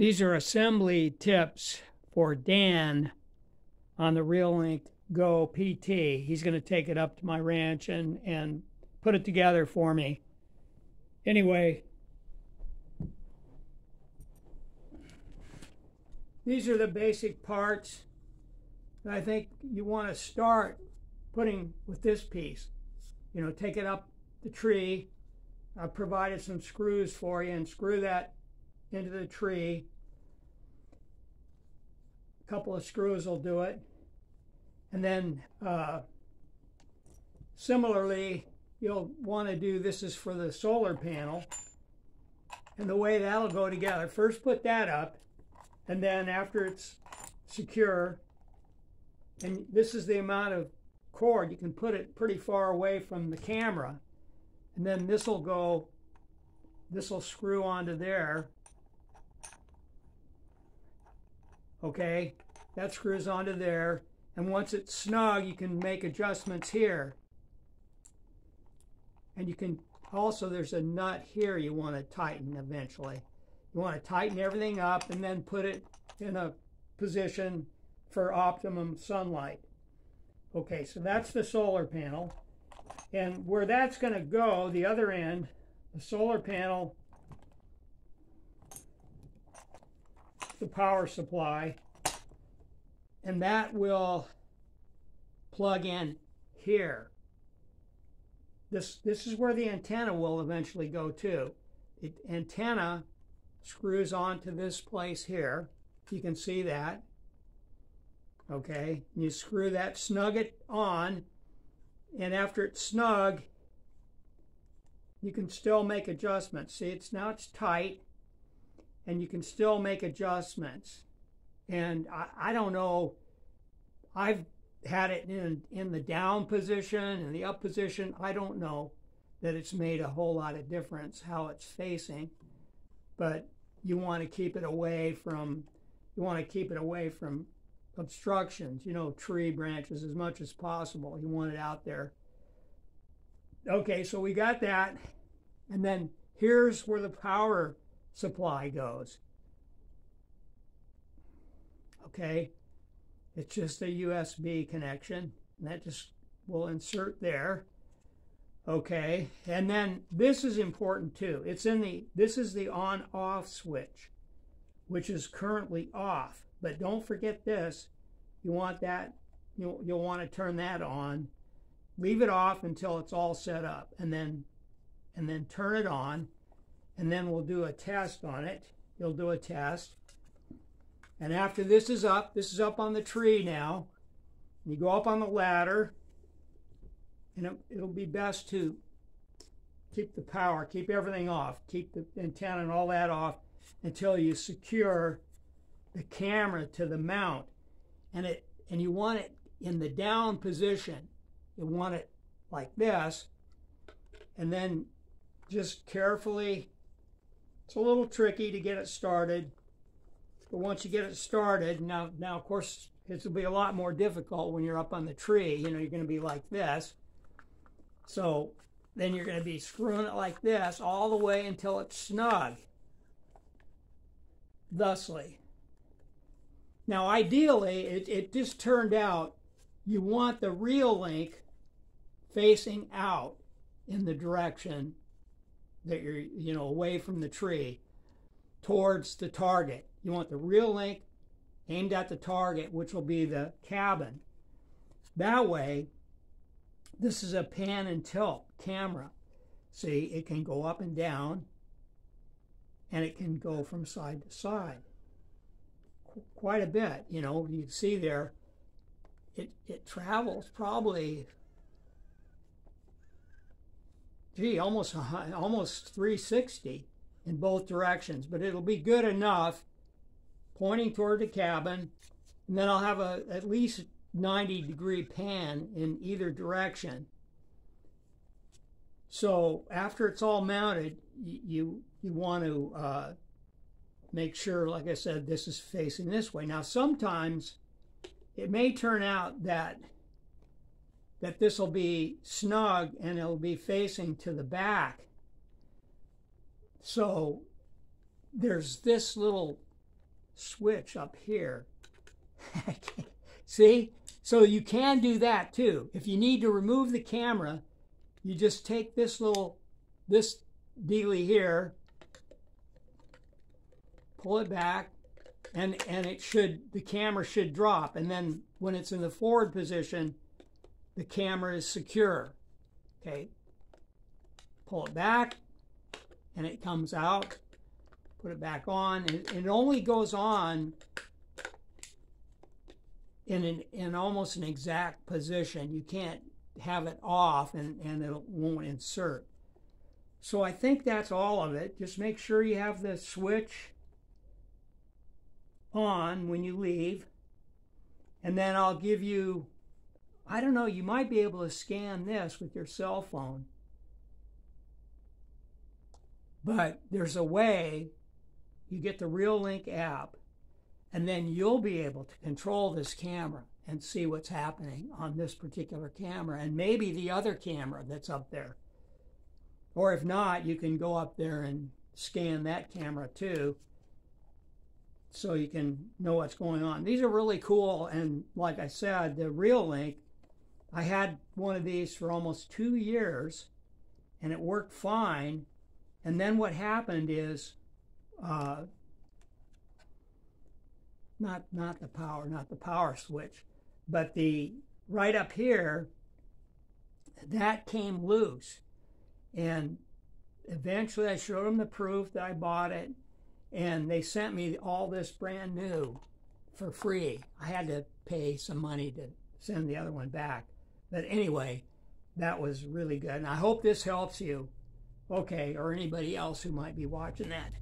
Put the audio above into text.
These are assembly tips for Dan on the Reolink Go PT. He's going to take it up to my ranch and put it together for me. Anyway, these are the basic parts that I think you want to start putting with this piece. You know, take it up the tree. I've provided some screws for you, and screw that into the tree. A couple of screws will do it. And then similarly, you'll want to do, this is for the solar panel, and the way that'll go together. First put that up, and then after it's secure, and this is the amount of cord, you can put it pretty far away from the camera, and then this will screw onto there. Okay, that screws onto there, and once it's snug, you can make adjustments here. And you can also, there's a nut here you want to tighten eventually. You want to tighten everything up and then put it in a position for optimum sunlight. Okay, so that's the solar panel. And where that's going to go, the other end, the solar panel, the power supply, and that will plug in here. This is where the antenna will eventually go to. The antenna screws onto this place here. You can see that. Okay, and you screw that, snug it on, and after it's snug, you can still make adjustments. See, now it's tight, and you can still make adjustments. And I don't know, I've had it in the down position and the up position. I don't know that it's made a whole lot of difference how it's facing, but you want to keep it away from obstructions, you know, tree branches as much as possible. You want it out there. Okay, so we got that, and then here's where the power supply goes. Okay, it's just a USB connection, and that just will insert there. Okay, and then this is important too. This is the on-off switch, which is currently off. But don't forget this. You want that. You'll want to turn that on. Leave it off until it's all set up, and then turn it on, and then we'll do a test on it. You'll do a test. And after this is up on the tree now. You go up on the ladder, and it'll be best to keep the power, keep everything off, keep the antenna and all that off until you secure the camera to the mount. And you want it in the down position. You want it like this, and then just carefully, it's a little tricky to get it started. But once you get it started, now of course, it will be a lot more difficult when you're up on the tree. You know, you're going to be like this. So then you're going to be screwing it like this all the way until it's snug. Thusly. Now, ideally, it just turned out you want the Reolink facing out in the direction that you're, you know, away from the tree towards the target. You want the Reolink aimed at the target, which will be the cabin. That way, this is a pan and tilt camera. See, it can go up and down, and it can go from side to side. Quite a bit, you know. You can see there, it travels probably, almost 360 in both directions, but it'll be good enough pointing toward the cabin, and then I'll have at least 90-degree pan in either direction. So after it's all mounted, you want to make sure, like I said, this is facing this way. Now sometimes it may turn out that this will be snug and it'll be facing to the back. So there's this little switch up here. See? So you can do that too. If you need to remove the camera, you just take this dealie here, pull it back, and the camera should drop. And then when it's in the forward position, the camera is secure. Okay. Pull it back, and it comes out. Put it back on. It only goes on in almost an exact position. You can't have it off and it won't insert. So I think that's all of it. Just make sure you have the switch on when you leave. And then I'll give you, I don't know, you might be able to scan this with your cell phone. But there's a way. You get the Reolink app, and then you'll be able to control this camera and see what's happening on this particular camera and maybe the other camera that's up there. Or if not, you can go up there and scan that camera too, so you can know what's going on. These are really cool, and like I said, the Reolink, I had one of these for almost 2 years, and it worked fine. And then what happened is, not the power switch, but the right up here, that came loose. And eventually I showed them the proof that I bought it, and they sent me all this brand new for free. I had to pay some money to send the other one back. But anyway, that was really good. And I hope this helps you. Okay, or anybody else who might be watching that.